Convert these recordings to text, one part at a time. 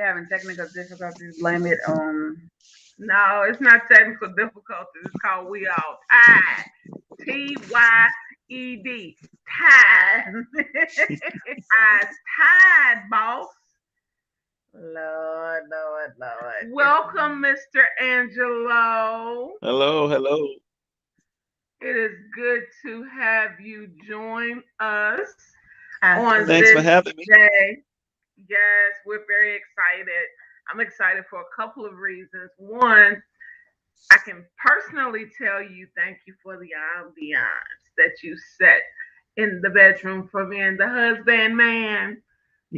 having technical difficulties. Blame it on. No, it's not technical difficulties. It's called We All Tied. Tyed. Tied. Eyes tied, boss. Lord, Lord, Lord. Welcome, Mr. Angelo. Hello, hello. It is good to have you join us on Thanks for Absolutely. this having me. day. Yes, we're very excited. I'm excited for a couple of reasons. One, I can personally tell you thank you for the ambiance that you set in the bedroom for being the husband man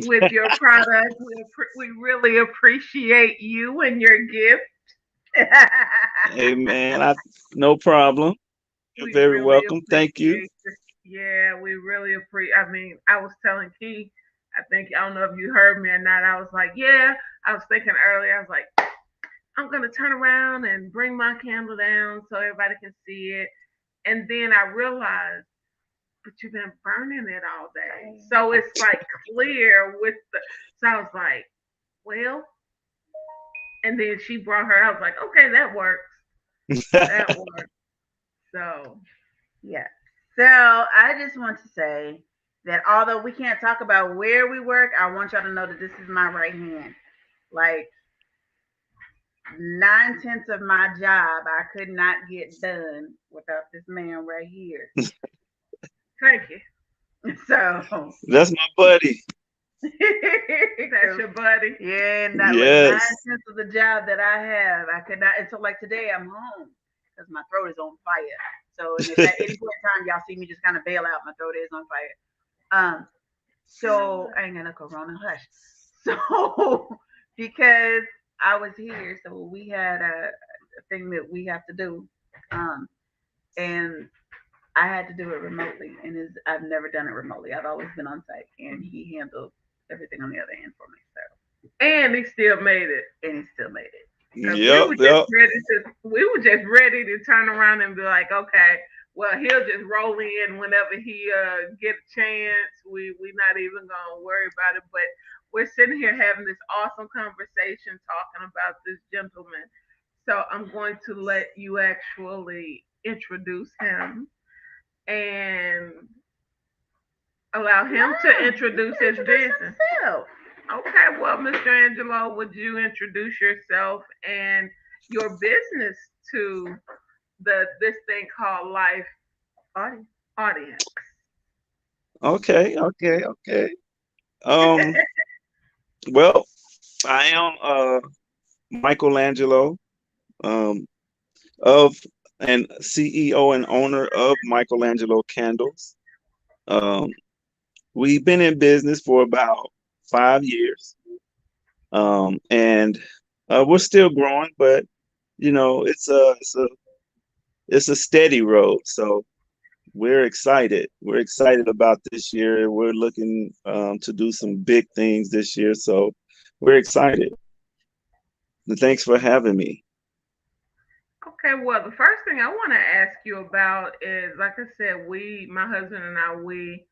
with your product. We really appreciate you and your gift. Hey man, no problem. You're We very really welcome. Thank you. appreciate it. Yeah, we really appreciate. I mean, I was telling Key, I don't know if you heard me or not. I was like, yeah. I was thinking earlier. I was like, I'm gonna turn around and bring my candle down so everybody can see it. And then I realized, but you've been burning it all day, so it's like clear with the. So I was like, well. And then she brought her. I was like, okay, that works. That works. So Yeah. So I just want to say that although we can't talk about where we work, I want y'all to know that this is my right hand. Like 9/10 of my job, I could not get done without this man right here. thank you. So, That's my buddy. That's your buddy. yeah, and that like nine Yes. tenths of the job that I have, I could not. And so, like today, I'm home because my throat is on fire. So, and if at any point in time y'all see me just kind of bail out, my throat is on fire. So I ain't got no corona, hush. So because I was here, so we had a thing that we have to do, um, and I had to do it remotely, and I've never done it remotely. I've always been on site, and he handled everything on the other end for me. And he still made it. And he still made it. Cause Yep, yep. we were just ready to turn around and be like, okay, well he'll just roll in whenever he get a chance. We not even gonna worry about it. But we're sitting here having this awesome conversation talking about this gentleman. So I'm going to let you actually introduce him and allow him to No, he introduce can his introduce business. himself. Okay, well, Mr. Angelo, would you introduce yourself and your business to the this thing called life Audience. audience? Okay, okay, okay. Um, well, I am Michelangelo, um, of and CEO and owner of Michaelangelocandles. Um, we've been in business for about 5 years. And we're still growing, but it's a steady road. So we're excited. We're excited about this year. We're looking to do some big things this year. So we're excited. And thanks for having me. Okay, well, the first thing I want to ask you about is, like I said, my husband and I, we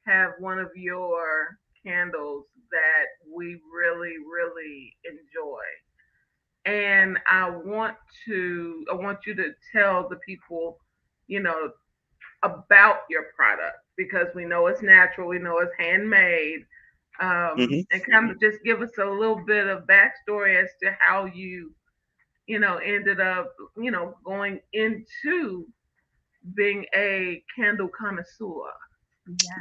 have one of your candles that we really, really enjoy. And I want you to tell the people, you know, about your product because we know it's natural, we know it's handmade, Hmm. and kind of just give us a little bit of backstory as to how ended up, going into being a candle connoisseur.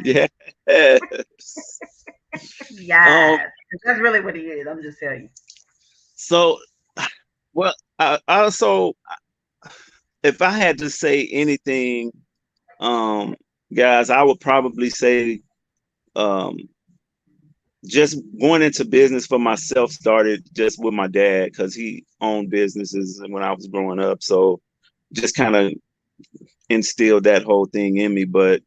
Yes. Yes. Um, Yes. That's really what he is. I'm just telling you. so, well, I also, if I had to say anything, um, guys, I would probably say, um, just going into business for myself started just with my dad because he owned businesses when I was growing up. So just kind of instilled that whole thing in me. But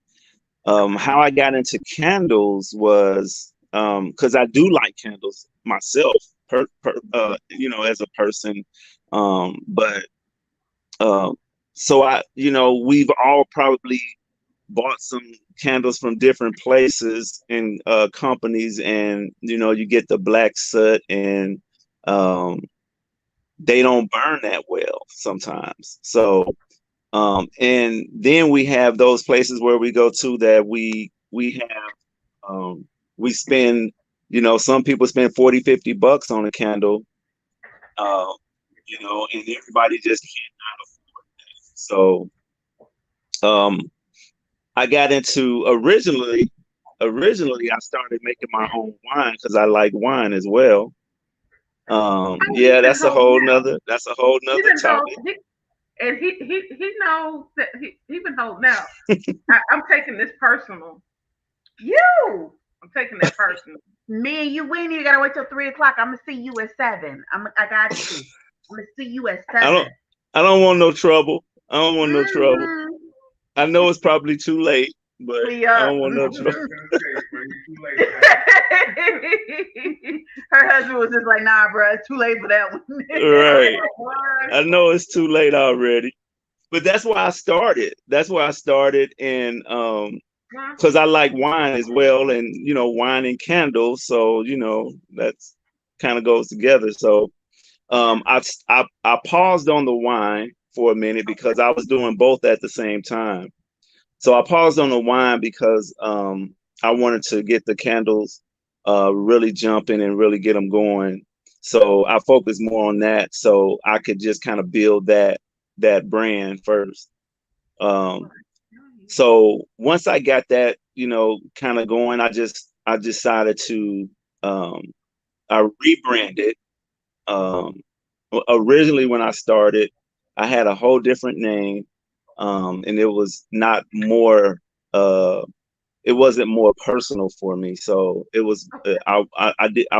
Okay. how I got into candles was because I do like candles myself, as a person. But uh, so we've all probably bought some candles from different places and companies, and you get the black soot, and um, they don't burn that well sometimes. So and then we have those places where we go to that we have we spend, some people spend 40-50 bucks on a candle, uh, and everybody just cannot afford that. So um, I got into originally I started making my own wine because I like wine as well. Oh, he's Yeah, been holding out. that's a whole He's nother been topic. holding. And he knows that he been holding out. I'm taking this personal. You, I'm taking that personal. me and you, we ain't even gotta wait till 3 o'clock. I'm gonna see you at 7. I got you. I'm gonna see you at I don't 7. I don't want no trouble. I don't want no trouble. Mm-hmm. I know it's probably too late, but I Yup. don't want no I was trouble. just gonna say, bro, you too late for that. Her husband was just like, nah, bro, it's too late for that one. Right. What? I know it's too late already. But that's why I started. That's why I started, and Huh? because I like wine as well, and wine and candles, so that's kind of goes together. So I paused on the wine for a minute because I was doing both at the same time. So I paused on the wine because I wanted to get the candles really jumping and really get them going. So I focused more on that, so I could just kind of build that brand first. Um, so once I got that, kind of going, I decided to um, I rebranded. Um, Originally, when I started, I had a whole different name, and it was not more. It wasn't more personal for me. So it was. I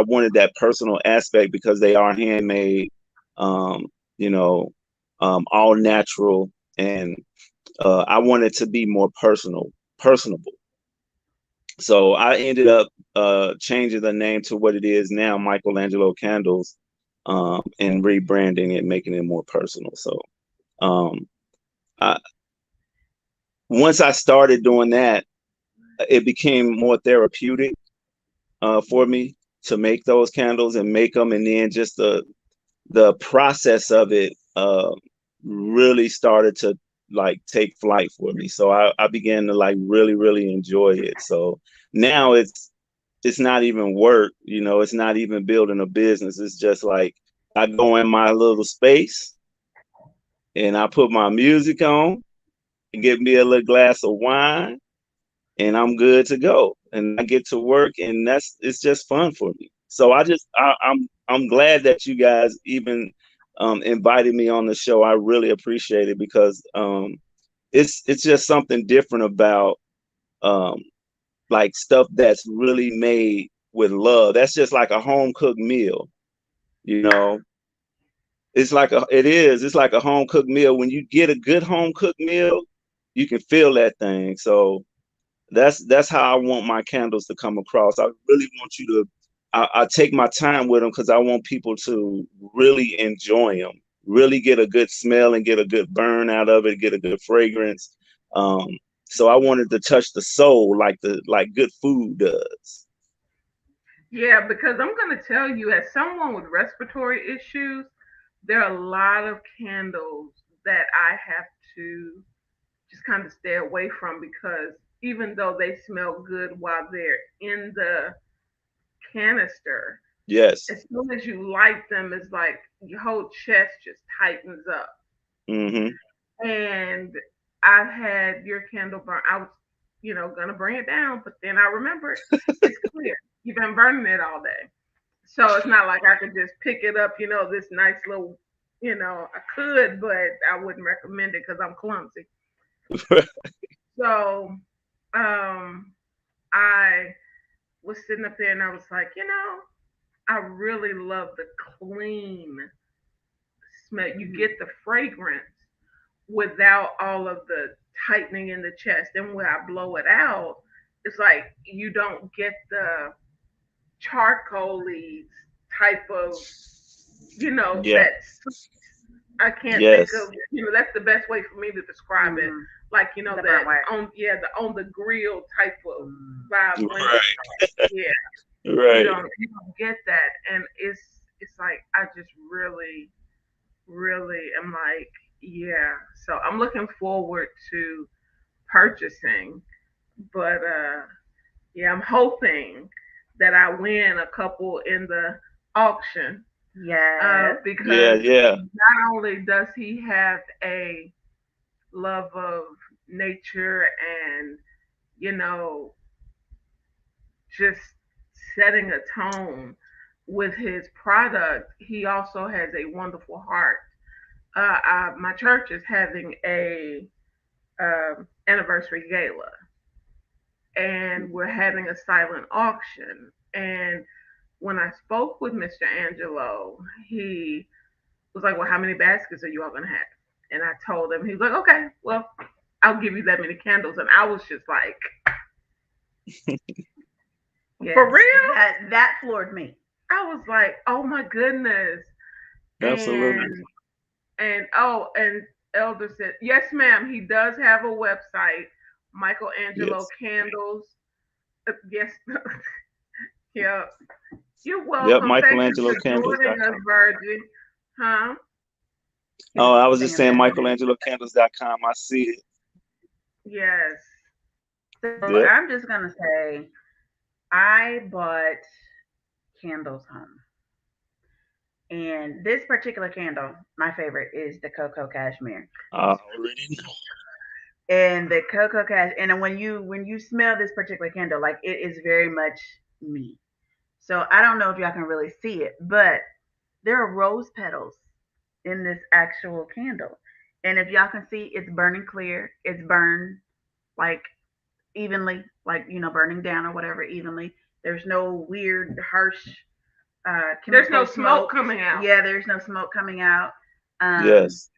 wanted that personal aspect because they are handmade, um, you know, all natural, and I wanted to be more personable. So I ended up changing the name to what it is now, Michelangelo Candles, and rebranding it, making it more personal. So um, I, once I started doing that, it became more therapeutic for me to make those candles and make them, and then just the process of it really started to like take flight for me. So I began to like really enjoy it. So now it's not even work, it's not even building a business. It's just like I go in my little space and I put my music on and get me a little glass of wine, and I'm good to go. And I get to work, and it's just fun for me. So I'm glad that you guys even invited me on the show. I really appreciate it because it's just something different about um, like stuff that's really made with love. That's just like a home cooked meal, you know. It's like a home cooked meal. When you get a good home cooked meal, you can feel that thing. So that's how I want my candles to come across. I really want you to. I take my time with them because I want people to really enjoy them, really get a good smell and get a good burn out of it, get a good fragrance. Um, so I wanted to touch the soul like good food does. Yeah, because I'm gonna tell you, as someone with respiratory issues, there are a lot of candles that I have to just kind of stay away from because even though they smell good while they're in the canister, Yes. as soon as you light them, it's like your whole chest just tightens up. Hmm. And I've had your candle burn. I was, gonna bring it down, but then I remembered it's clear. You've been burning it all day. So it's not like I could just pick it up, this nice little, I could, but I wouldn't recommend it because I'm clumsy. So I was sitting up there and I was like, I really love the clean smell. You get the fragrance without all of the tightening in the chest. And when I blow it out, it's like you don't get the charcoaly type of, Yeah. that I can't think Yes. of, that's the best way for me to describe it. Mm, Like, the that burnt wax. on the grill type of Mm. vibe when it's, Right. yeah, Right. you don't get that. And it's like, I just really, really am like, yeah. So I'm looking forward to purchasing, but yeah, I'm hoping that I win a couple in the auction, Yes. Yeah. because Yeah. not only does he have a love of nature and, you know, just setting a tone with his product, he also has a wonderful heart. My church is having a anniversary gala, and we're having a silent auction. And when I spoke with Mr. Angelo, he was like, "Well, how many baskets are you all gonna have?" And I told him. He was like, "Okay, well, I'll give you that many candles." And I was just like, Yes. "For real?" That floored me. I was like, "Oh my goodness!" Absolutely. And Elder said, "Yes, ma'am. He does have a website, Michaelangelo Yes. Candles." Yes, yeah. You're Yep. welcome. Thank you for joining us, MichaelangeloCandles.com. Virgin. Huh? He Oh, was I was just saying saying that. MichaelangeloCandles.com. I see it. Yes. So Yep. I'm just gonna say I bought candles home. And this particular candle, my favorite, is the cocoa cashmere. I already know. And the cocoa cash, and when you smell this particular candle, like it is very much me. So I don't know if y'all can really see it, but there are rose petals in this actual candle. And if y'all can see, it's burning clear. It's burned like evenly, like burning down or whatever evenly. There's no weird harsh There's no chemical smoke smoke. coming out. Yeah, there's no smoke coming out. Um, Yes.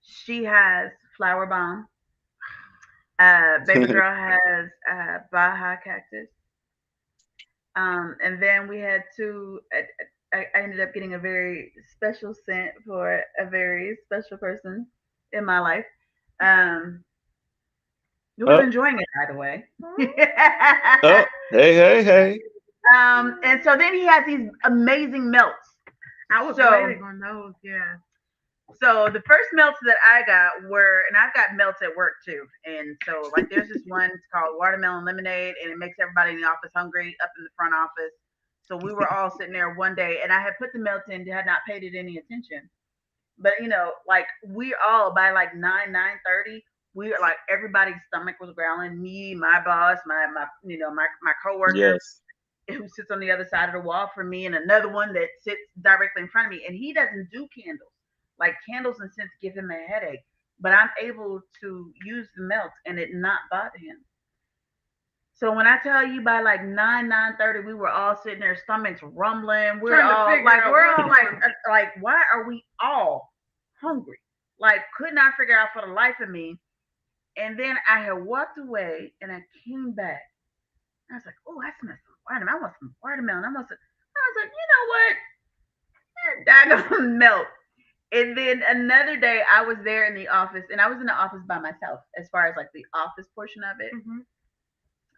she has flower bomb. Baby girl has Baja cactus. And then we had two. I ended up getting a very special scent for a very special person in my life. Um, who is Oh, enjoying it, by the way. oh, hey, hey, hey. And so then he has these amazing melts. I was So waiting on those. Yeah. So the first melts that I got were, and I've got melts at work too. And so like there's this one, it's called watermelon lemonade, and it makes everybody in the office hungry up in the front office. So we were all sitting there one day, and I had put the melts in, had not paid it any attention. But like we all by like 9:30, we were like everybody's stomach was growling. Me, my boss, my coworker Yes. who sits on the other side of the wall from me, and another one that sits directly in front of me. And he doesn't do candles. Like candles and scents give him a headache, but I'm able to use the melts and it not bother him. So when I tell you by like 9:30, we were all sitting there, stomachs rumbling. Trying to figure out We're what all like, why are we all hungry? Like, could not figure out for the life of me. And then I had walked away and I came back. I was like, oh, I smell some watermelon. I want some watermelon. I was like, you know what? That melt. And then another day, I was there in the office, and I was in the office by myself, as far as like the office portion of it. Hmm.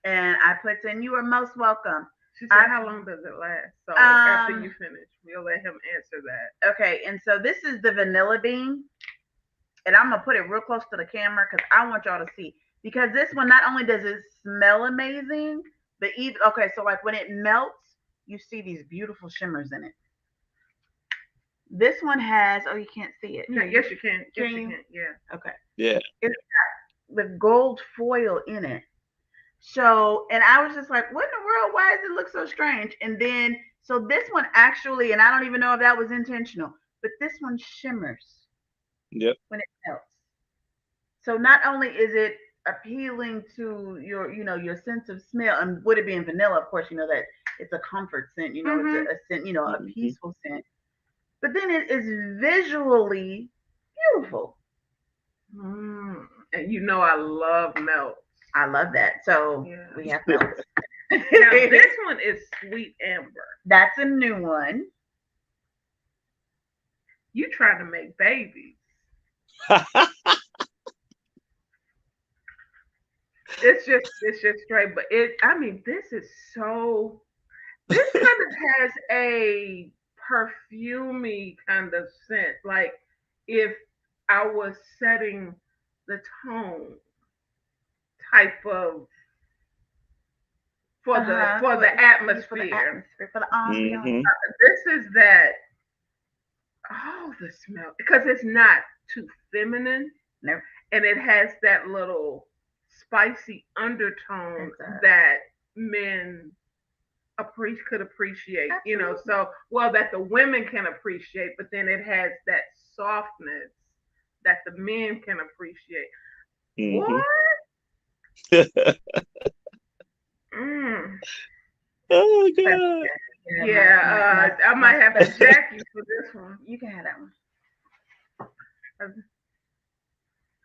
And I put in, "You are most welcome." She said, "How long does it last?" So after you Um, finish, we'll let him answer that. okay, and so this is the vanilla bean, and I'm gonna put it real close to the camera because I want y'all to see. Because this one, not only does it smell amazing, but even okay, so like when it melts, you see these beautiful shimmers in it. This one has, oh, you can't see it. Yeah, yes, you can. Yes, Can you you? can. Yeah. Okay. Yeah. It's with gold foil in it. So, and I was just like, what in the world? Why does it look so strange? And then, so this one actually, and I don't even know if that was intentional, but this one shimmers Yep. when it melts. So not only is it appealing to your sense of smell, and would it be in vanilla, of course, that it's a comfort scent, it's Hmm. a scent, a Hmm. peaceful scent. But then it is visually beautiful. Mm. And I love melts. I love that. So Yeah. we have melts. Now this one is sweet amber. That's a new one. You trying to make babies? It's just straight. But I mean, this is so. This kind of has a perfumey kind of scent. Like if I was setting the tone type of for the Uh-huh. for the For the atmosphere. atmosphere, for the ambiance. Hmm. This is that. Oh, the smell, because it's not too feminine, No, and it has that little spicy undertone it does. that men could appreciate, Absolutely. so well that the women can appreciate, but then it has that softness that the men can appreciate. Hmm. What? Mm. Oh But God. yeah, Yeah, I my might have to special. jack you for this one. You can have that one. Uh,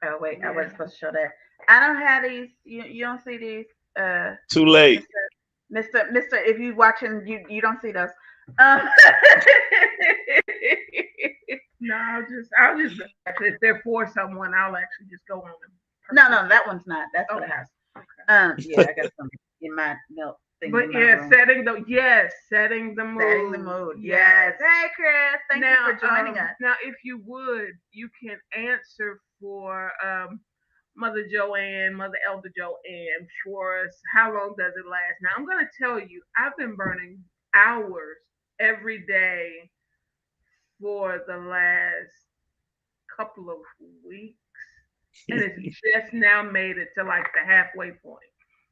Oh wait, I Yeah. wasn't supposed to show that. I don't have these. You don't see these. Too late. Mister Mister. If you watching, you don't see those. Um, No, I'll just go actually if they're for someone, I'll actually just go on and no, purchase it. that one's not. That's for the Okay. house. Okay. Yeah, I got some in my milk thing But in my yeah, room. setting the Setting the mood. mood. Yes. Yes. Hey, Chris. Thank you Now, for joining us. if you would, you can answer for Mother Joanne, Mother Elder Joanne for us. How long does it last? Now, I'm going to tell you, I've been burning hours every day for the last couple of weeks, and it's just now made it to like the halfway point.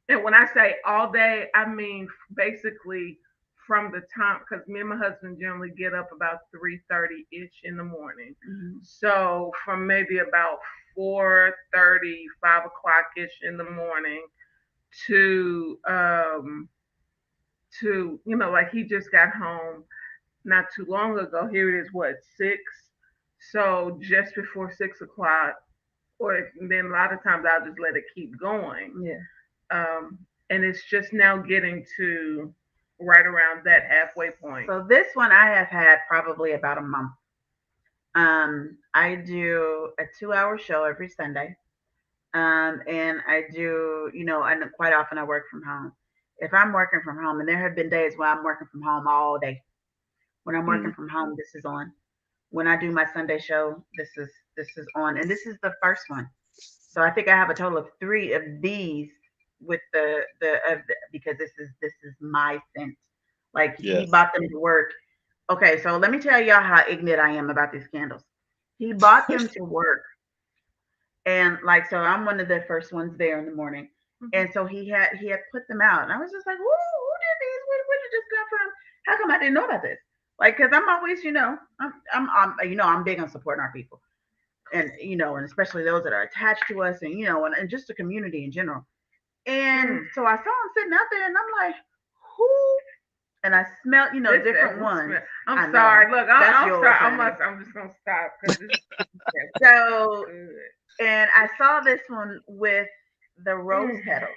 And when I say all day, I mean basically from the time, because me and my husband generally get up about 3:30 ish in the morning. Mhm. So from maybe about 4:30, 5 o'clock ish in the morning to like he just got home not too long ago. Here it is, what, 6? So just before 6 o'clock, or then a lot of times I'll just let it keep going. Yeah. And it's just now getting to right around that halfway point. So this one I have had probably about a month. I do a 2 hour show every Sunday. And I do, and quite often I work from home. If I'm working from home, and there have been days where I'm working from home all day. When I'm working Mm. from home, this is on. When I do my Sunday show, this is on, and this is the first one. So I think I have a total of three of these with because this is my scent. Like he Yes. bought them to work. Okay, so let me tell y'all how ignorant I am about these candles. He bought them to work, and like so I'm one of the first ones there in the morning. Mhm. And so he had put them out, and I was just like, who did these? Where did this come from? How come I didn't know about this? Like, cause I'm always, I'm big on supporting our people, and and especially those that are attached to us, and and just the community in general. And Mm. so I saw him sitting out there, and I'm like, who? And I smelled, This different that ones. smell. I I'm know sorry. Look, that's I'm yours, sorry. honey. I'm just gonna stop because this So, good. and I saw this one with the rose Mm. petals.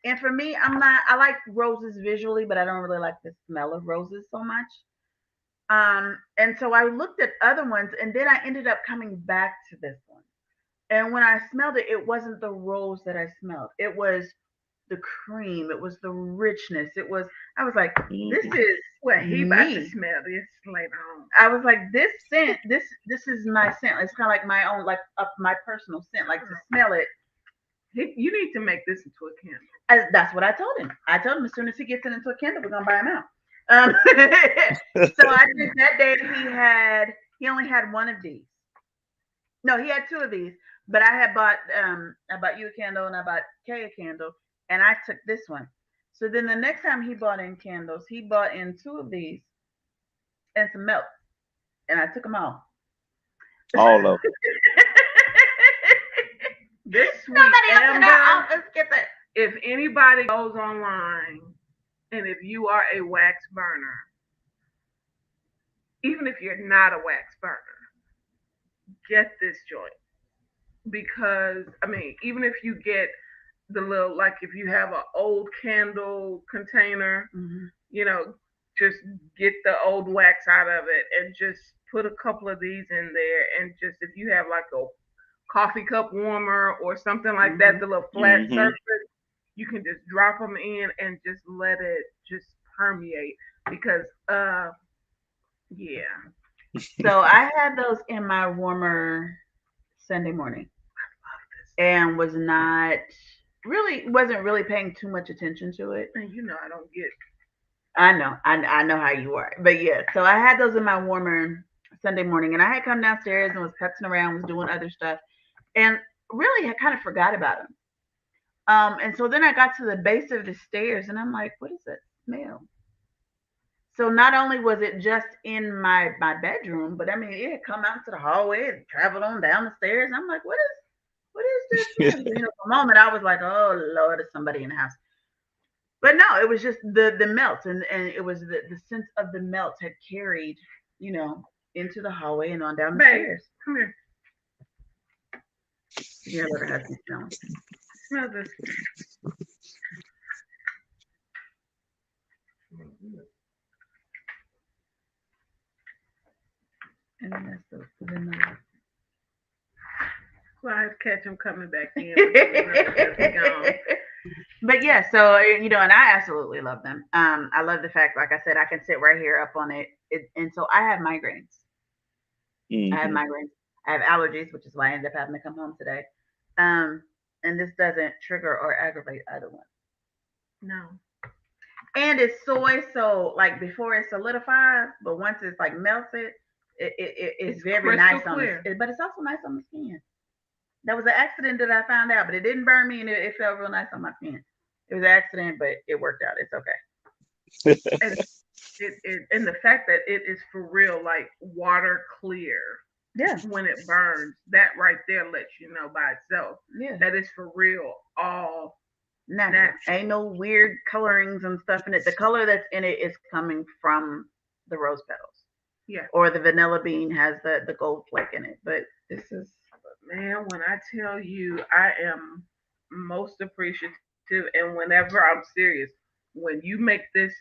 And for me, I like roses visually, but I don't really like the smell of roses so much. And so I looked at other ones, and then I ended up coming back to this one. And when I smelled it, it wasn't the rose that I smelled. It was the cream. It was the richness. I was like, this Hmm. is Well, he about to me. smell this later on. I was like, this scent, this is my scent. It's kind of like my own, like my personal scent. Like to Girl, smell it. you need to make this into a candle. That's what I told him. I told him as soon as he gets it into a candle, we're gonna buy him out. Um, so I think that day he only had one of these. No, he had two of these. But I bought you a candle and I bought Kay a candle, and I took this one. So then the next time he bought in candles, he bought in two of these and some milk, and I took them all. All of them. This sweet Nobody else in our amber. office get that. If anybody goes online and if you are a wax burner, even if you're not a wax burner, get this joint because I mean, even if you get the little like if you have an old candle container, Hmm. you know, just get the old wax out of it and just put a couple of these in there and just if you have like coffee cup warmer or something like that, the little flat Mm-hmm. surface, you can just drop them in and just let it just permeate because yeah. So I had those in my warmer Sunday morning and wasn't really paying too much attention to it. And you know I don't get I know how you are, but yeah. So I had those in my warmer Sunday morning, and I had come downstairs and was putzing around, was doing other stuff, and really I kind of forgot about them. And so then I got to the base of the stairs, and I'm like, what is that smell? So not only was it just in my bedroom, but I mean it had come out to the hallway and traveled on down the stairs. And I'm like, what is this smell? So, for a moment I was like, oh Lord, is somebody in the house? But no, it was just the melt, and it was the sense of the melt had carried, into the hallway and on down the babe, stairs. come here. Yeah, let her have some smelling. Smell this. And then that's the vanilla. Well, I have to catch him coming back in. But gone. But yeah, so and I absolutely love them. I love the fact, like I said, I can sit right here up on it, and so I have migraines. I have Mm-hmm. migraines. I have allergies, which is why I ended up having to come home today. Um, and this doesn't trigger or aggravate either one. No. And it's soy, so like before it solidifies, but once it's like melted, it's very crystal nice on clear. but it's also nice on the skin. That was an accident that I found out, but it didn't burn me, and it felt real nice on my skin. It was an accident, but it worked out. It's okay. And and the fact that it is for real, like water clear Yeah, when it burns, that right there lets you know by itself yeah. that it's for real, all Natural. natural. Ain't no weird colorings and stuff in it. The color that's in it is coming from the rose petals, Yeah. or the vanilla bean has the gold flake in it. But this is Man, when I tell you I am most appreciative and whenever I'm serious, when you make this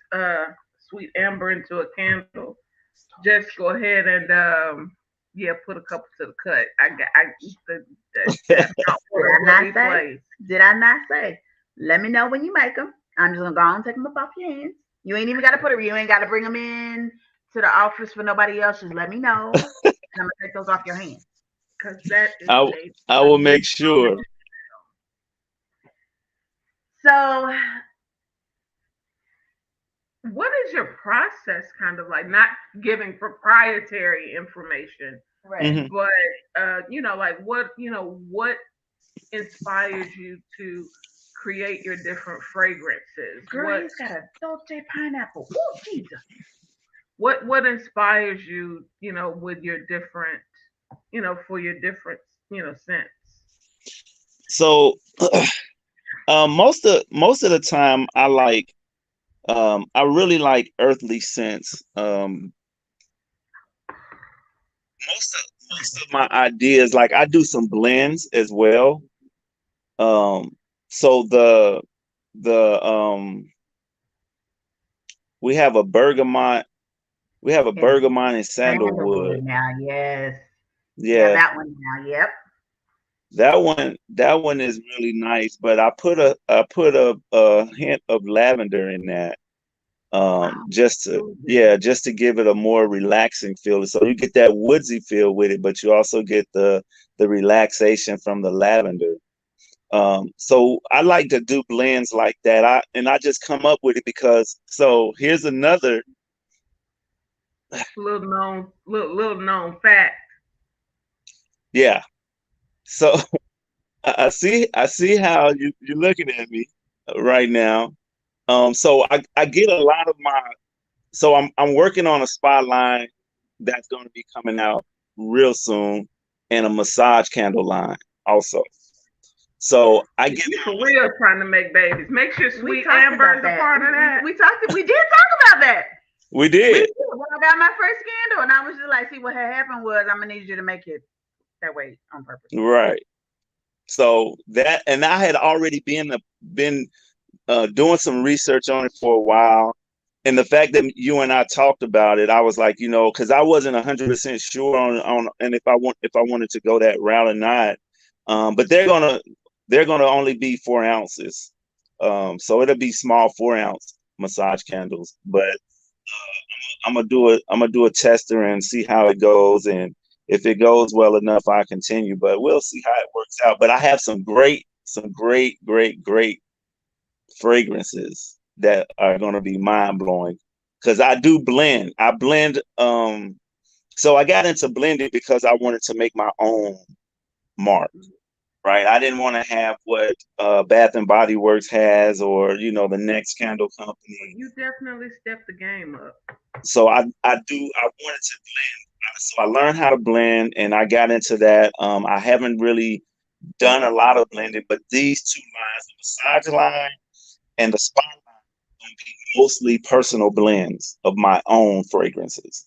sweet amber into a candle, just go ahead and yeah, put a couple to the cut. The amount did order I will not be say? placed. Did I not say? Let me know when you make them. I'm just gonna go and take them up off your hands. You ain't even gotta put them. You ain't gotta bring them in to the office for nobody else. Just let me know, and I'm gonna take those off your hands. Because that is I a I will make sure. phenomenal. So What is your process kind of like? Not giving proprietary information, right. Hmm. but like what inspires you to create your different fragrances? Girl, he's got a Dolce pineapple. Oh Jesus. What inspires you, with your different, for your different, scents? So most of the time I really like earthly scents. Most of my ideas, like I do some blends as well. Um, so the we have a bergamot, And and sandalwood. sandalwood now, yes. We have Yeah, that one now. Yep. that one is really nice. But I put a hint of lavender in that. Wow. Just to give it a more relaxing feel. So you get that woodsy feel with it, but you also get the relaxation from the lavender. So I like to do blends like that. I just come up with it because so here's another. Little known fact. Yeah. So I see how you're looking at me right now. So I get a lot of my so I'm working on a spotlight that's going to be coming out real soon, and a massage candle line also. So I get You for real trying to make babies. Make sure We sweet talked amber about is a that. part of that. We did talk about that. we We did did. When I got my first candle, and I was just like, see what had happened was I'm gonna need you to make it that way on purpose. right. So that and I had already been doing some research on it for a while, and the fact that you and I talked about it, I was like, because I wasn't 100% sure on and if I wanted to go that route or not. But they're gonna only be 4 ounces. So it'll be small 4 ounce massage candles. But I'm gonna do a tester and see how it goes, and if it goes well enough, I continue. But we'll see how it works out. But I have some great fragrances that are gonna be mind blowing because I do blend. I blend. So I got into blending because I wanted to make my own mark. Right. I didn't want to have what Bath and Body Works has, or the next candle company. You definitely stepped the game up. So I wanted to blend. So I learned how to blend, and I got into that. I haven't really done a lot of blending, but these two lines, the massage line and the spa line, going to be mostly personal blends of my own fragrances,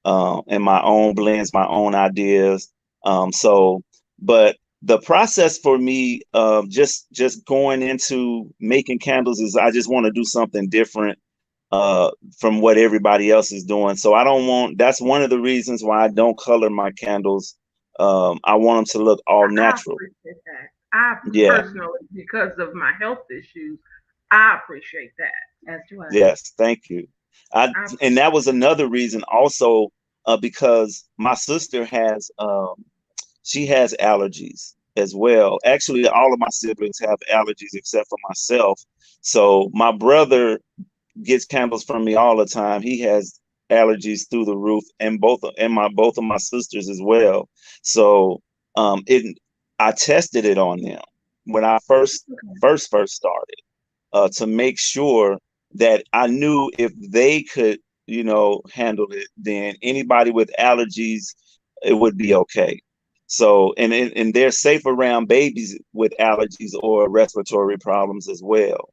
and my own blends, my own ideas. So, but the process for me, just going into making candles, is I just want to do something different from what everybody else is doing. So I don't want. That's one of the reasons why I don't color my candles. I want them to look all I natural. appreciate that. I Yeah. personally, because of my health issues, I appreciate that. As do I. Yes. Thank you. I I, And that was another reason also, because my sister has she has allergies as well. Actually, all of my siblings have allergies except for myself. So my brother gets candles from me all the time. He has allergies through the roof, and both of my sisters as well. So it I tested it on them when I first started, to make sure that I knew if they could, handle it, then anybody with allergies, it would be okay. So, and they're safe around babies with allergies or respiratory problems as well.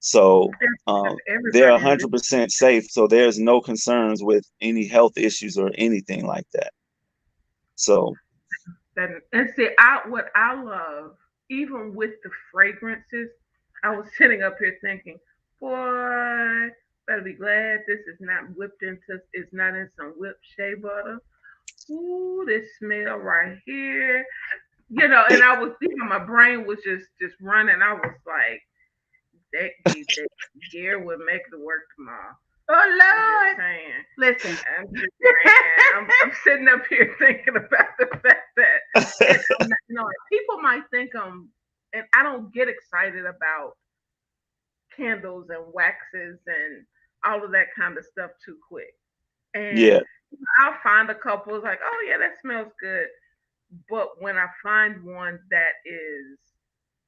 So, they're everybody in this. 100% safe. So there's no concerns with any health issues or anything like that. So, And see, what I love, even with the fragrances, I was sitting up here thinking, boy, better be glad this is not whipped into, it's not in some whipped shea butter. Ooh, this smell right here, and I was thinking, my brain was just running. I was like, that gear would make it work tomorrow. Oh I'm just Lord. saying. Listen. I'm just saying. I'm sitting up here thinking about the fact that, and I'm not, people might think and I don't get excited about candles and waxes and all of that kind of stuff too quick. And yeah. I'll find a couple it's like, oh yeah, that smells good. But when I find one that is,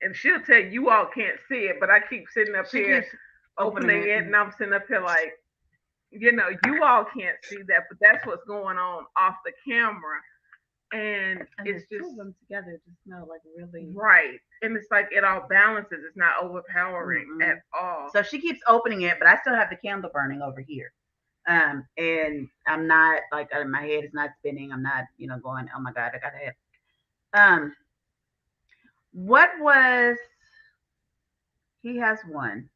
and she'll tell you, you all can't see it, but I keep sitting up She here keeps opening opening it. it, and I'm sitting up here like, you all can't see that, but that's what's going on off the camera. And And the it's two just of them together just smell like really. right. And it's like it all balances. It's not overpowering Mm-mm. at all. So she keeps opening it, but I still have the candle burning over here. And I'm not like my head is not spinning. I'm not, going, oh my God, I gotta have. Um, what was he has one,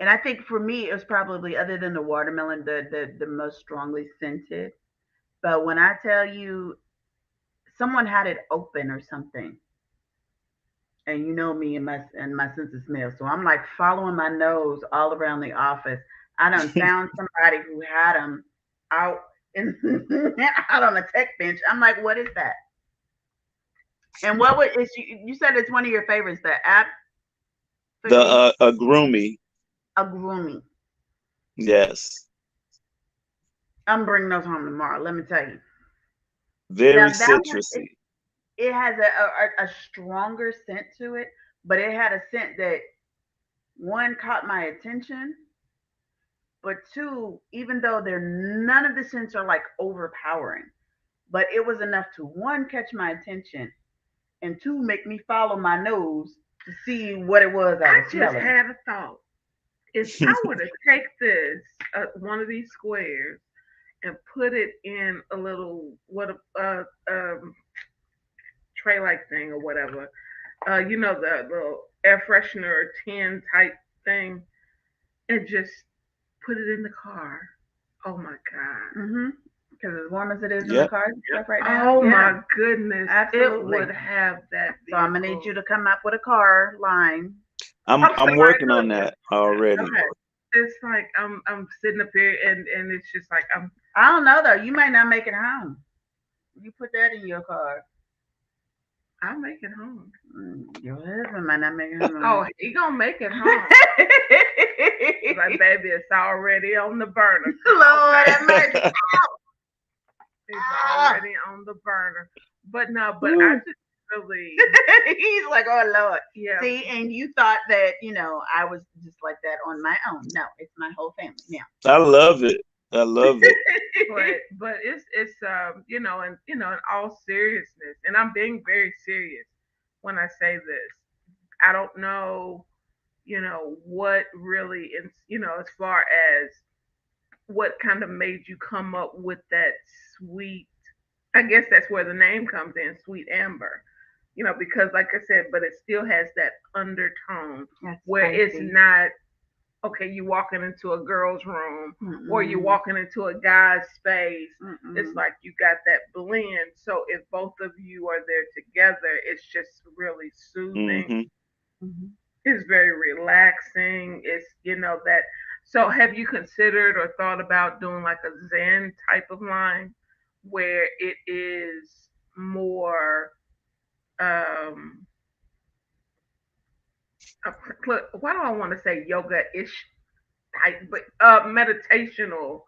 and I think for me it was probably other than the watermelon, the most strongly scented. But when I tell you, someone had it open or something, and you know me and my sense of smell, so I'm like following my nose all around the office. I done found somebody who had them out in, out on a tech bench. I'm like, what is that? And what would is you said it's one of your favorites, the app The fatigue agrumi. agrumi. Yes. I'm bringing those home tomorrow. Let me tell you. Very Now that one, citrusy. it has a stronger scent to it, but it had a scent that one caught my attention, but two, even though they're none of the scents are like overpowering, but it was enough to one catch my attention and two make me follow my nose to see what it was I I was just smelling. had a thought. If I were to take this, one of these squares, and put it in a little tray like thing or whatever, the little air freshener tin type thing, and just put it in the car. Oh my god! Hmm. Because as warm as it is in the Yep. cars and stuff right now. Oh Yeah, my goodness, it absolutely. would have that So I'm gonna vehicle. need you to come up with a car line. I'm I'm sorry, working on look, that already. okay. It's like I'm sitting up here and it's just like I don't know though. You might not make it home. You put that in your car. I'll make it home. Your husband might not make it home. Oh, he gonna make it home. Like baby, it's already on the burner. Lord have mercy. It's Ah. already on the burner. But no, but I just really He's like, oh Lord. yeah. See, and you thought that, I was just like that on my own. No, it's my whole family now. I love it. I love it. But it's and in all seriousness, and I'm being very serious when I say this. I don't know, what really is, as far as what kind of made you come up with that sweet. I guess that's where the name comes in, sweet amber. Because like I said, but it still has that undertone That's where it's spicy. not okay, you walking into a girl's room or you Mm-mm. walking into a guy's space. It's Mm-mm. like you got that blend. So if both of you are there together, it's just really soothing. Hmm. Mm-hmm. It's very relaxing. It's that. So have you considered or thought about doing like a Zen type of line where it is more um why do I want to say yoga ish type, but meditational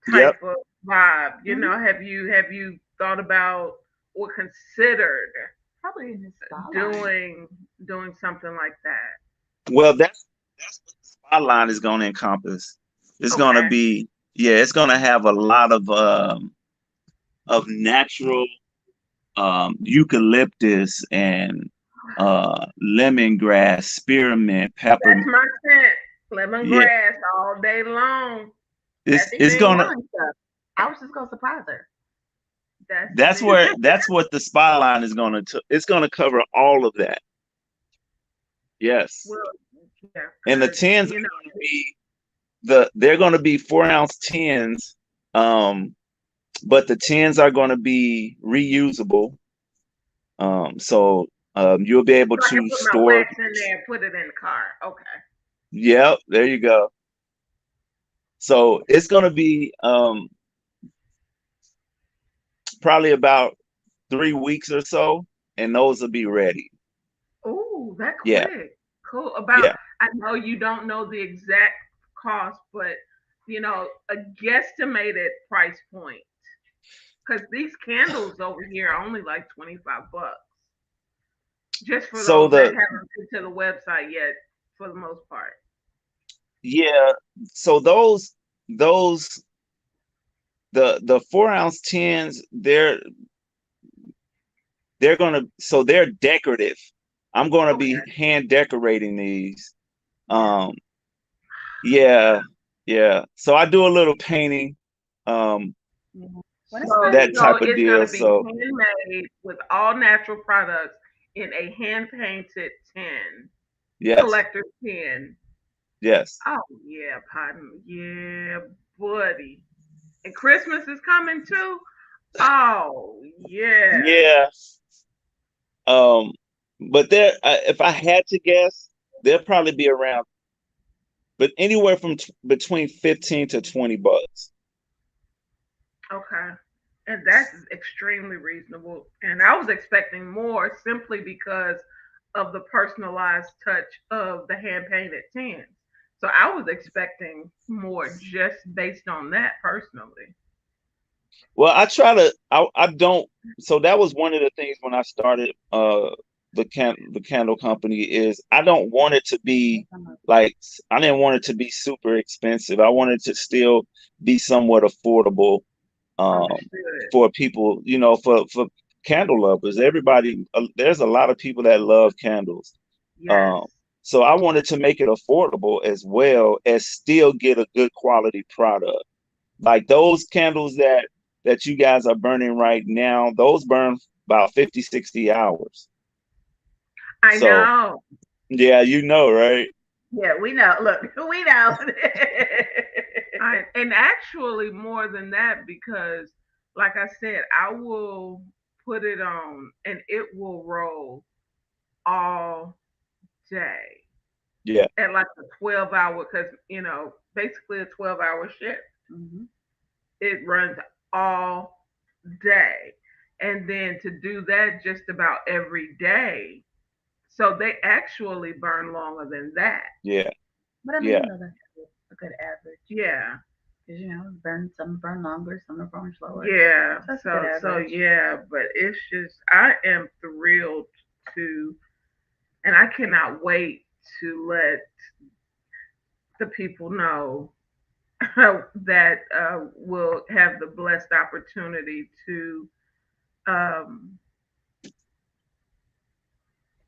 Yep. type of vibe. Mm-hmm. Have you thought about or considered Probably in his spa line. doing something like that? Well, that's what the spotlight is going to encompass. It's going to Okay. be, yeah, it's going to have a lot of natural eucalyptus and lemongrass, spearmint, That's peppermint. my scent. Yeah, Lemongrass all day long. it's That's See, it's she me. gonna. wanting stuff. I was just gonna surprise her. That's me. That's what the spotlight is gonna. It's gonna cover all of that. Yes, Well, yeah, and the because tins are gonna be they're gonna be 4 ounce tins. But the tins are gonna be reusable. So you'll be able so I can to put my store. wax in there and put it in the car. Okay. Yep, there you go. So it's gonna be probably about 3 weeks or so, and those will be ready. Oh, that Yeah, quick. Cool. yeah. I know you don't know the exact cost, but a guesstimated price point. Because these candles over here are only like 25 bucks. Just for So those that the haven't been to the website yet, for the most part. yeah, so those the 4 ounce tins, they're gonna so they're decorative. I'm gonna be Okay. hand decorating these. Yeah. Um, yeah, yeah. So I do a little painting, um, Yeah. What is So that? that so type of it's deal. gonna be So handmade with all natural products in a hand painted tin, yes, collector's tin. yes, Oh yeah, pardon. Yeah, buddy. And Christmas is coming too. Oh yeah. yeah. Um, but if I had to guess, they'll probably be around, but anywhere from between 15 to 20 bucks. Okay. And that's extremely reasonable. And I was expecting more simply because of the personalized touch of the hand painted tins. So I was expecting more just based on that personally. Well, I try to. I don't. So that was one of the things when I started the candle company is I don't want it to be like I didn't want it to be super expensive. I wanted to still be somewhat affordable Understood. for people, for candle lovers. Everybody, there's a lot of people that love candles. Yes. Um, so I wanted to make it affordable as well as still get a good quality product. Like those candles that you guys are burning right now, those burn about 50, 60 hours. I So know. yeah, right? Yeah, we know. Look, we know. And actually more than that because like I said, I will put it on and it will roll all day Yeah. at like a 12-hour, because, basically a 12-hour shift. Hmm. It runs all day. And then to do that just about every day. So they actually burn longer than that. Yeah. But I mean, Yeah. that's a good average. Yeah. Because some burn longer, some are burn slower. Yeah. So that's a good So average. yeah, but it's just I am thrilled to, and I cannot wait to let the people know that will have the blessed opportunity to um,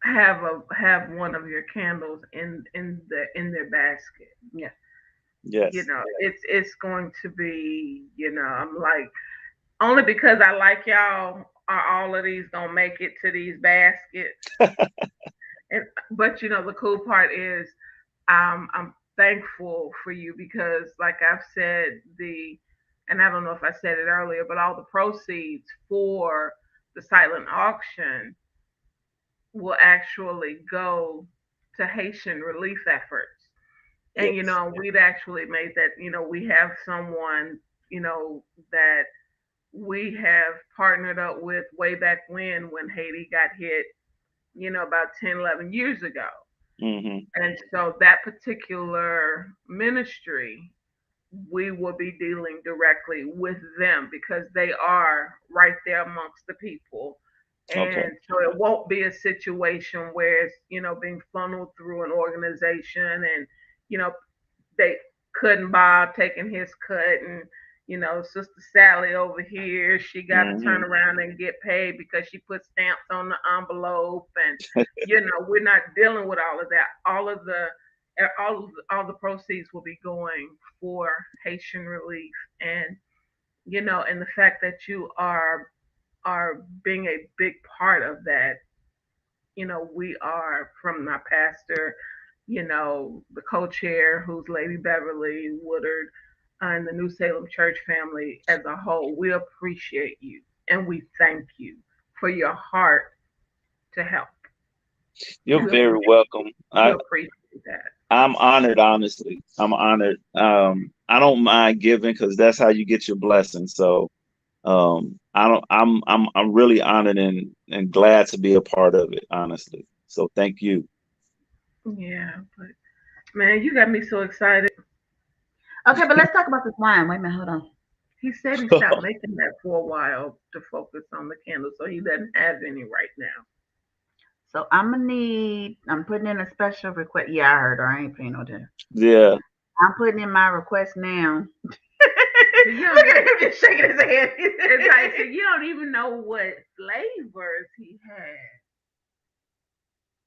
have one of your candles in their basket. Yeah. You Yes. know, it's going to be, I'm like, only because I like y'all are all of these gonna make it to these baskets. And but the cool part is I'm thankful for you because, like I've said, and I don't know if I said it earlier, but all the proceeds for the silent auction will actually go to Haitian relief efforts. And Yes. we'd actually made that, we have someone, that we have partnered up with way back when Haiti got hit, about 10, 11 years ago. Hmm. And so that particular ministry, we will be dealing directly with them because they are right there amongst the people. Okay. And so it won't be a situation where it's, being funneled through an organization and, you know, they cutting Bob taking his cut and Sister Sally over here, she got to turn Hmm. around and get paid because she put stamps on the envelope and we're not dealing with all of that. All the proceeds will be going for Haitian relief, and and the fact that you are being a big part of that. We are from my pastor, the co-chair, who's Lady Beverly Woodard, and the New Salem Church family as a whole. We appreciate you and we thank you for your heart to help. You're We very appreciate, welcome. we appreciate that. I'm honored, honestly. I'm honored. I don't mind giving because that's how you get your blessings. So I don't I'm really honored and glad to be a part of it, honestly. So thank you. Yeah, but man, you got me so excited. Okay, but let's talk about this wine. Wait a minute, hold on. He said he stopped making that for a while to focus on the candle, so he doesn't have any right now. So I'm putting in a special request. Yeah, I heard her. I ain't paying no attention. Yeah. I'm putting in my request now. So you Look don't at know, him just shaking his head. it's like, so you don't even know what flavors he had.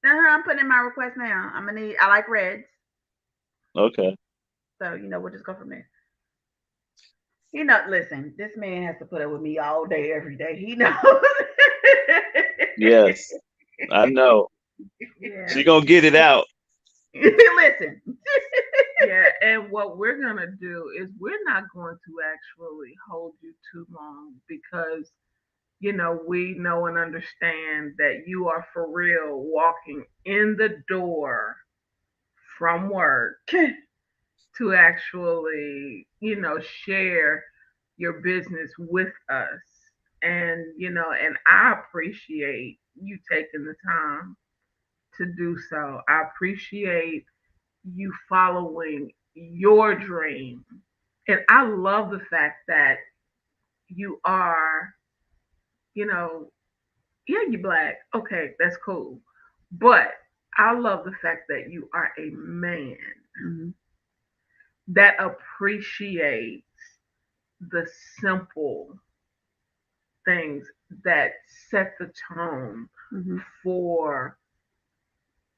I'm putting in my request now. I like reds. Okay. So, we'll just go from there. Listen, this man has to put up with me all day, every day. He knows. Yes. I know. Yeah, She gonna get it out. Listen. yeah. And what we're gonna do is we're not going to actually hold you too long because we know and understand that you are for real walking in the door from work to actually, share your business with us. And, and I appreciate you taking the time to do so. I appreciate you following your dream. And I love the fact that you are, you know, yeah, you're black. Okay, that's cool. But I love the fact that you are a man Mhm. that appreciates the simple things that set the tone Mhm. for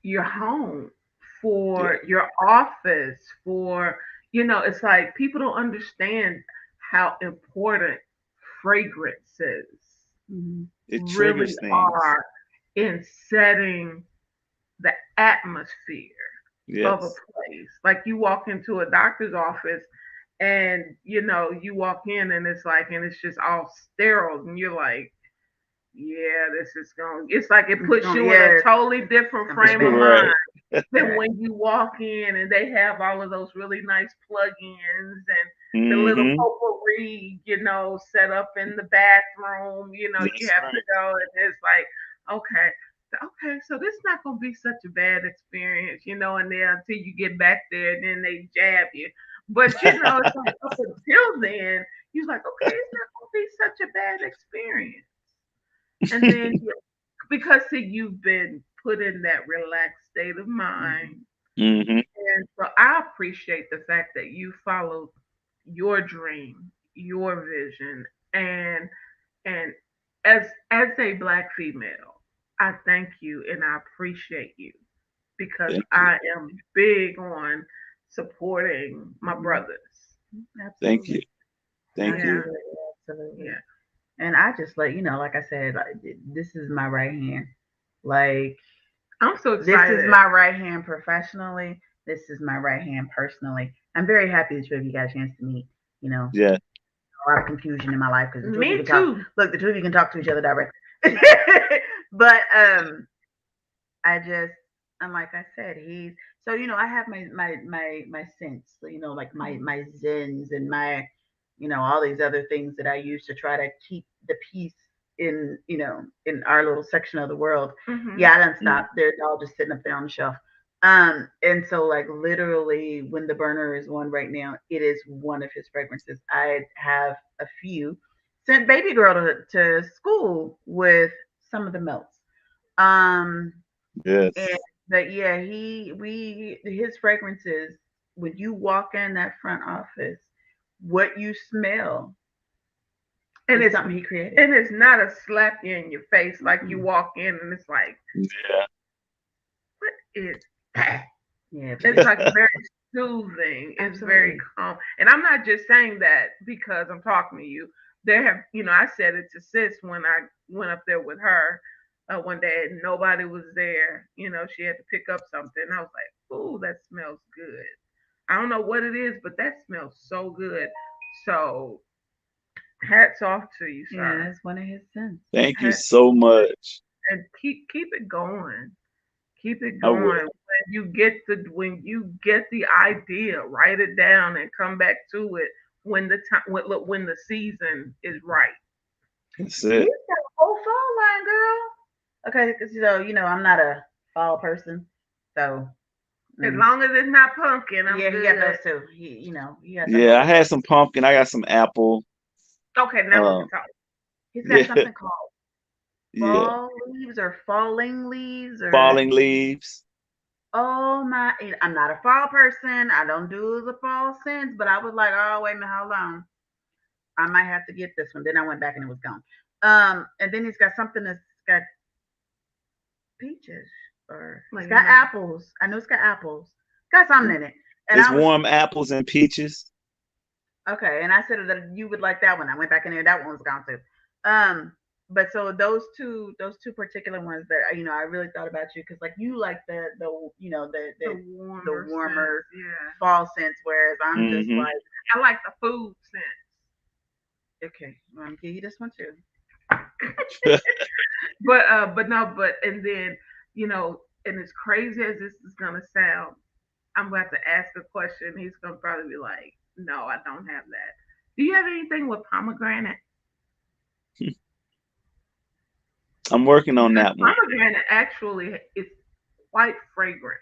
your home, Yeah. for your office, for, it's like people don't understand how important fragrances Mhm. It really triggers things. are in setting the atmosphere of a Yes. place. Like you walk into a doctor's office and you walk in and it's just all sterile, and you're like, yeah, this is going. It's like it puts you in a Yeah, totally different it's gonna frame be of bad. Right. mind than Right. when you walk in and they have all of those really nice plug-ins and the little Mm-hmm. potpourri, set up in the bathroom. You That's have to right. go, and it's like, okay, okay, so this is not gonna be such a bad experience, and then until you get back there, and then they jab you. But it's like up until then, you're like, okay, it's not gonna be such a bad experience. And then because see, you've been put in that relaxed state of mind. Mhm. Mm-hmm. And so I appreciate the fact that you followed your dream, your vision, and as a black female, I thank you and I appreciate you because Thank you. I am big on supporting my Mhm. brothers. Thank you. Absolutely. Thank you. Yeah, Absolutely. Absolutely. yeah. And I just like I said, like this is my right hand. Like I'm so this is excited. my right hand professionally. This is my right hand personally. I'm very happy the two of you got a chance to meet. You know, Yeah. a lot of confusion in my life because the two of you Me can talk. too. Look, the two of you can talk to each other directly. But I just and like I said, he's so I have my sense, like my zens and my all these other things that I use to try to keep the peace in our little section of the world. Hmm. Yeah, I don't Yeah. stop. They're all just sitting up there on the shelf. And so like literally when the burner is one right now, it is one of his fragrances. I have a few sent baby girl to school with some of the melts. Um, and Yes. but yeah, his fragrances, when you walk in that front office, what you smell And is it's something he created. and it's not a slap you in your face like you Mm-mm. walk in and it's like, Yeah. what is that? Yeah, It's because like very soothing. It's very absolutely. calm. And I'm not just saying that because I'm talking to you. There have, I said it to sis when I went up there with her one day and nobody was there. She had to pick up something. I was like, ooh, that smells good. I don't know what it is, but that smells so good. So hats off to you, Yeah, sir. that's one of his sins. Thank you Hat, so much. and keep it going. Keep it I going. will. When you get the idea, write it down and come back to it when the time when the season is right. That's He's it. got a whole fall line, girl. Okay, because I'm not a fall person, so As mm. long as it's not pumpkin, I'm Yeah, he got good. those too. He got some Yeah, I other. had some pumpkin. I got some apple. Okay, now we Uh, can talk. He's got yeah, something called yeah. fall leaves or falling leaves or Falling leaves. oh my! I'm not a fall person. I don't do the fall scents, but I was like, oh wait a minute, hold on. I might have to get this one. Then I went back and it was gone. And then he's got something that's got peaches or it's Like got apples. I know it's got apples. Got something in it. And It's I was warm apples and peaches. okay. And I said that you would like that one. I went back in there. That one was gone too. Um, but so those two particular ones that I really thought about you because like you like the the the warmer scents. warmer Yeah, fall scents, whereas I'm just Mm-hmm. like I like the food scent. okay, I'm gonna give you this one too. But no, and then and as crazy as this is gonna sound, I'm going to have to ask a question. He's going to probably be like, no, I don't have that. Do you have anything with pomegranate? I'm working on Because that one. pomegranate actually is quite fragrant.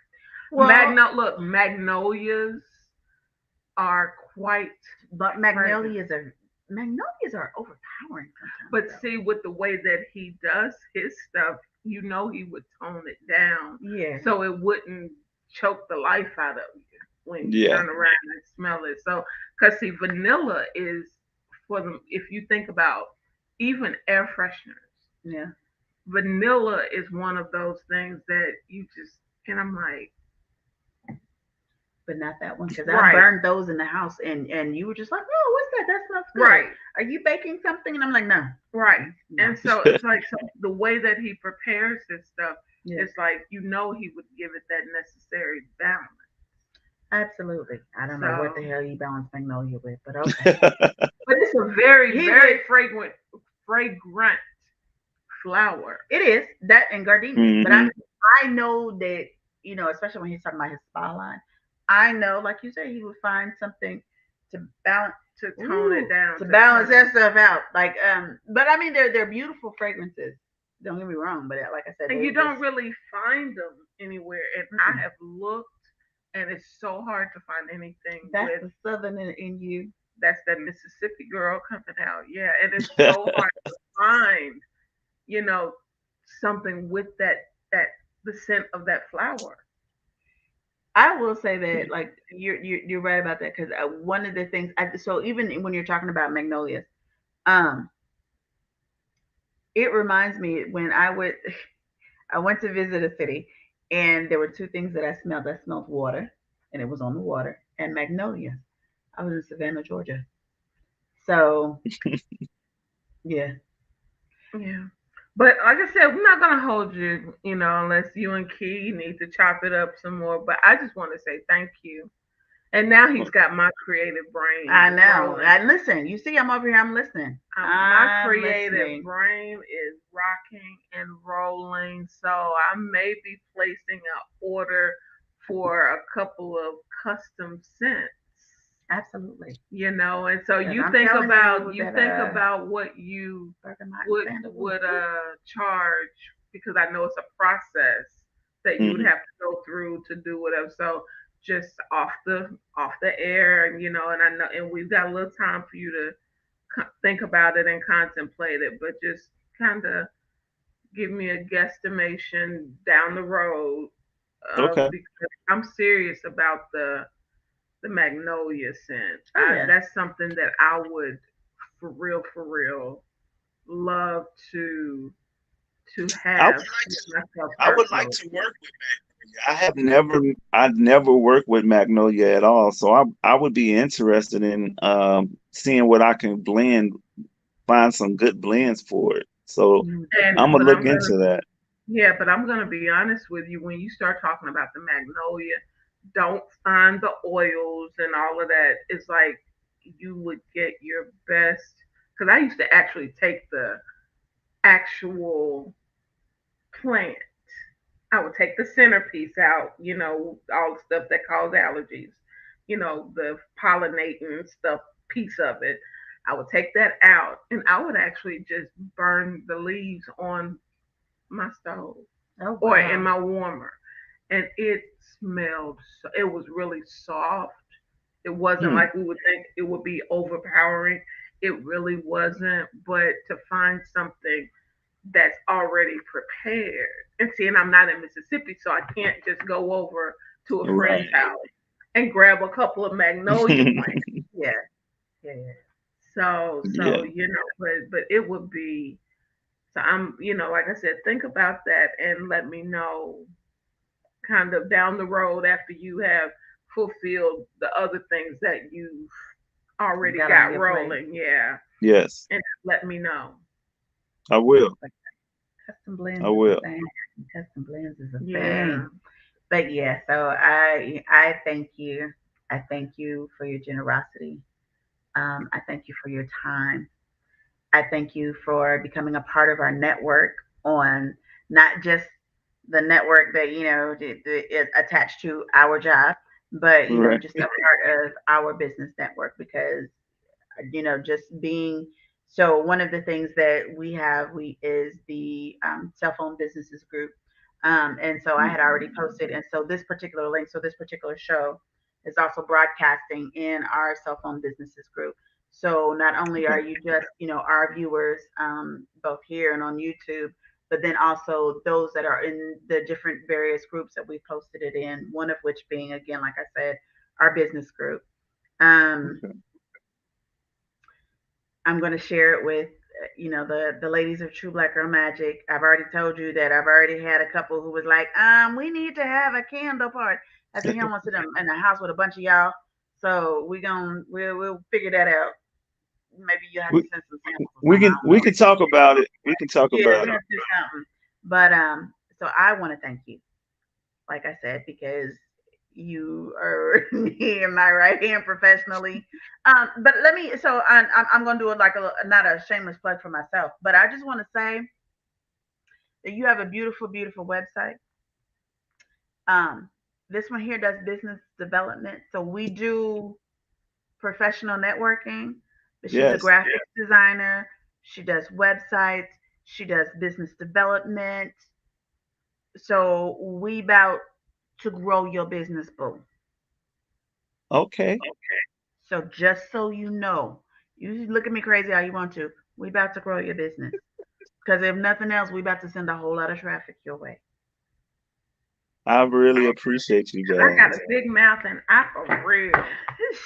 Well, Magnolias are quite but fragrant. magnolias are overpowering sometimes But though. see, with the way that he does his stuff, he would tone it down Yeah. so it wouldn't choke the life out of you when you Yeah. turn around and smell it. So, because see, vanilla is for them. If you think about even air fresheners, Yeah. vanilla is one of those things that you just and I'm like, But not that one because I right, burned those in the house and you were just like, oh, what's that? That smells good. right, Are you baking something? And I'm like, no, right. no. And so it's like so the way that he prepares his stuff, Yeah. it's like he would give it that necessary balance. Absolutely. I don't know what the So, hell you balance magnolia with, but okay. but it's a very, He very would. fragrant flower. It is that and gardenias, but Hmm. I know that especially when he's talking about his spa line, I know, like you say, he would find something to balance. To tone it Ooh, down, to to balance tone. that stuff out. Like, but I mean, they're beautiful fragrances. Don't get me wrong, but like I said, And they you just don't really find them anywhere. And I mm-mm. have looked, and it's so hard to find anything That's with the southern in you. that's that Mississippi girl coming out. Yeah, and it's so hard to find, you know, something with that the scent of that flower. I will say that, like you're right about that because one of the things. So even when you're talking about magnolias, um, it reminds me when I went to visit a city, and there were two things that I smelled. I smelled water, and it was on the water, and magnolias. I was in Savannah, Georgia. So yeah, Yeah. But like I said, we're not gonna hold you, unless you and Key need to chop it up some more. But I just want to say thank you. And now he's got my creative brain I know. rolling. And listen, you see, I'm over here. I'm listening. My I'm creative listening. brain is rocking and rolling. So I may be placing an order for a couple of custom scents. Absolutely. And so Because you I'm think telling about you you that think about what you bergamot and would sandalwood. would Ooh, charge, because I know it's a process that you would Hmm. have to go through to do whatever. So just off the air, and I know, and we've got a little time for you to think about it and contemplate it, but just kind of give me a guesstimation down the road, Okay. because I'm serious about the magnolia scent. oh yeah. That's something that I would, for real, love to I would have like for to. myself I would like personally. to work with Magnolia. I've never worked with Magnolia at all. So I would be interested in seeing what I can find some good blends for it. So Mm, I'm And gonna but look I'm into gonna that. Yeah, but I'm gonna be honest with you. When you start talking about the magnolia, don't find the oils and all of that. It's like you would get your best. Because I used to actually take the actual plant. I would take the centerpiece out, all the stuff that cause allergies, the pollinating stuff piece of it. I would take that out, and I would actually just burn the leaves on my stove oh or in wow. my warmer. And it smelled, it was really soft. It wasn't Hmm. like we would think it would be overpowering. It really wasn't. But to find something that's already prepared. And see, and I'm not in Mississippi, so I can't just go over to a friend's Right. house and grab a couple of magnolia plants. Yeah. Yeah. Yeah. So Yeah. but it would be, so I'm, like I said, think about that and let me know kind of down the road after you have fulfilled the other things that you've already Got on got your plate. rolling. Yeah. Yes, And let me know. I will. Like custom I blends is a will. thing. Custom blends is a Yeah. thing. But yeah, so I thank you. I thank you for your generosity. I thank you for your time. I thank you for becoming a part of our network on not just the network that is attached to our job, but Right. just a part of our business network because just being so one of the things that we is the cell phone businesses group, and so I had already posted, and so this particular link, so this particular show is also broadcasting in our cell phone businesses group. So not only are Okay. you just our viewers, both here and on YouTube, but then also those that are in the different various groups that we posted it in, one of which being, again, like I said, our business group. um, Okay. I'm going to share it with the ladies of True Black Girl Magic. I've already told you that I've already had a couple who was like, we need to have a candle party. I said, he don't want to sit in a house with a bunch of y'all, so we'll figure that out. Maybe you have to We send some samples or we something. I can don't we know. can talk about it. We can talk Yeah, about we it. have to do something. But so I want to thank you, like I said, because You are me and my right hand professionally. But let me. So I'm going to do it like not a shameless plug for myself, but I just want to say that you have a beautiful, beautiful website. Um, this one here does business development. So we do professional networking, but she's a Yes. graphic designer. She does websites. She does business development. So we about to grow your business, boo. Okay. So just so you know, you look at me crazy all you want to. We about to grow your business. Because if nothing else, we about to send a whole lot of traffic your way. I really appreciate you I got guys. a big mouth and I for real.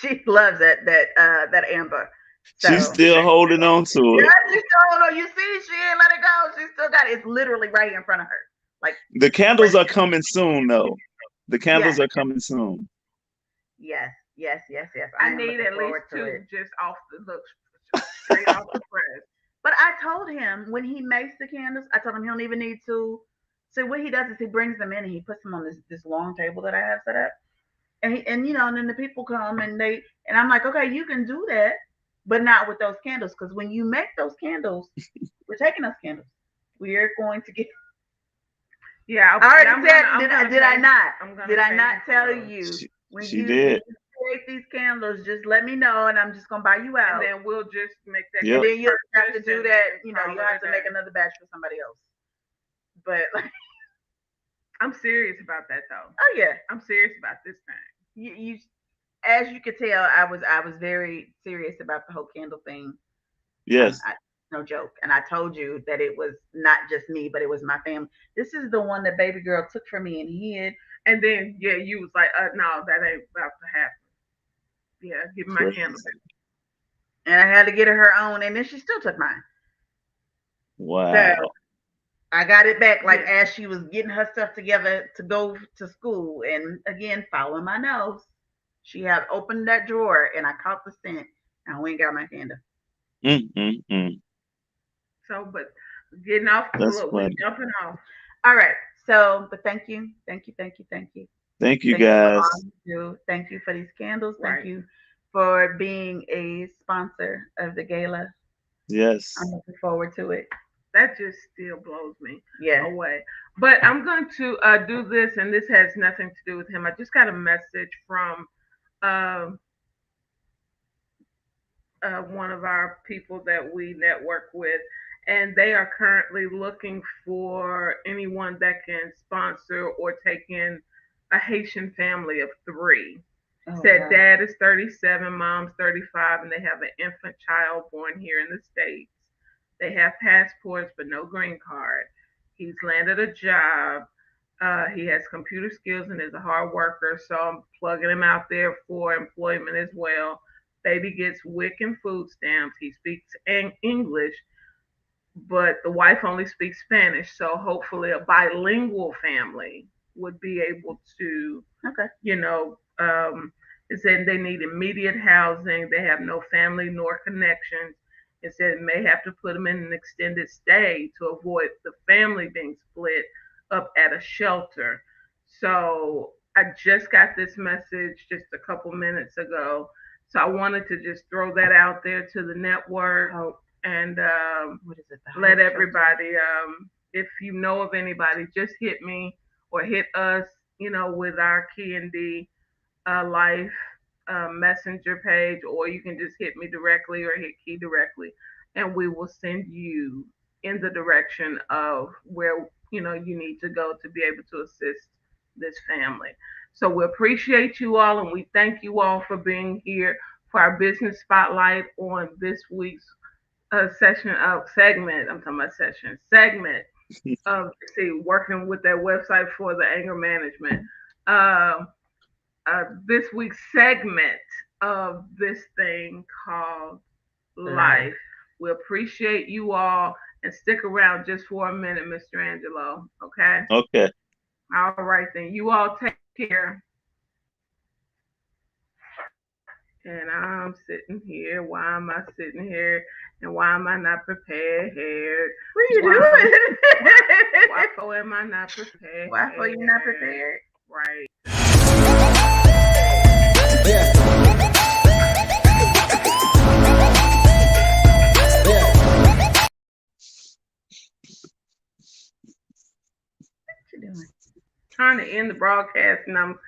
She loves that Amber. She's So still holding on to yeah, it. she still no, you see, she ain't let it go. She still got it. It's literally right here in front of her. Like The right candles are there. coming soon, though. The Yes, candles are coming soon. yes, yes, yes, yes. I I am need looking at least forward to it. two just off the look straight off the press. But I told him when he makes the candles, I told him he don't even need to. So what he does is he brings them in and he puts them on this long table that I have set up. And you know, and then the people come and I'm like, okay, you can do that, but not with those candles, because when you make those candles, we're taking those candles. We're going to get. Yeah, I and already said. I'm gonna Did I pay. not? I'm gonna Did I pay not you for tell those. you She, when she when did. you take these candles, just let me know, and I'm just gonna buy you And out. then we'll just make that And Yep. then you'll have to purchase do and that. then You know, call you'll it a have to make day. another batch for somebody else. But like, I'm serious about that though. oh yeah, I'm serious about this thing. you as you could tell, I was very serious about the whole candle thing. Yes. No joke. And I told you that it was not just me, but it was my family. This is the one that baby girl took from me and hid. And then yeah, you was like, no, that ain't about to happen. Yeah, give me my candle Crazy. back. And I had to get her own, and then she still took mine. So Wow. I got it back like Yeah. as she was getting her stuff together to go to school. And again, following my nose, she had opened that drawer and I caught the scent. And I went and got my candle. Mm. So, but getting off. That's Look, we funny. jumping off. All right. So, but thank you. Thank you. Thank you. Thank you. Thank you Thank you for all guys. you do. Thank you for these candles. Thank Right. you for being a sponsor of the gala. I'm Yes. looking forward to it. That just still blows me Yeah. away. But I'm going to do this, and this has nothing to do with him. I just got a message from uh, one of our people that we network with, and they are currently looking for anyone that can sponsor or take in a Haitian family of three. Oh Said wow. dad is 37, mom's 35, and they have an infant child born here in the States. They have passports but no green card. He's landed a job. He has computer skills and is a hard worker, so I'm plugging him out there for employment as well. Baby gets WIC and food stamps. He speaks English, but the wife only speaks Spanish. So hopefully, a bilingual family would be able to, Okay. you know, it said they need immediate housing. They have no family nor connections. It said it may have to put them in an extended stay to avoid the family being split up at a shelter. So I just got this message just a couple minutes ago. So I wanted to just throw that out there to the network Hope. and What is it? The let Hope Shelter. everybody, if you know of anybody, just hit me or hit us, with our Key and D Life messenger page, or you can just hit me directly or hit Key directly, and we will send you in the direction of where you need to go to be able to assist this family. So we appreciate you all, and we thank you all for being here for our business spotlight on this week's session of segment. I'm talking about session segment of working with that website for the anger management. Uh, this week's segment of this thing called Life. life. We appreciate you all and stick around just for a minute, Mr. Angelo. Okay. Okay. All right then. You all take care. And I'm sitting here. Why am I sitting here? And why am I not prepared? What are you Why, doing? why am I not prepared? Why are you not prepared? Right. trying to end the broadcast, and I'm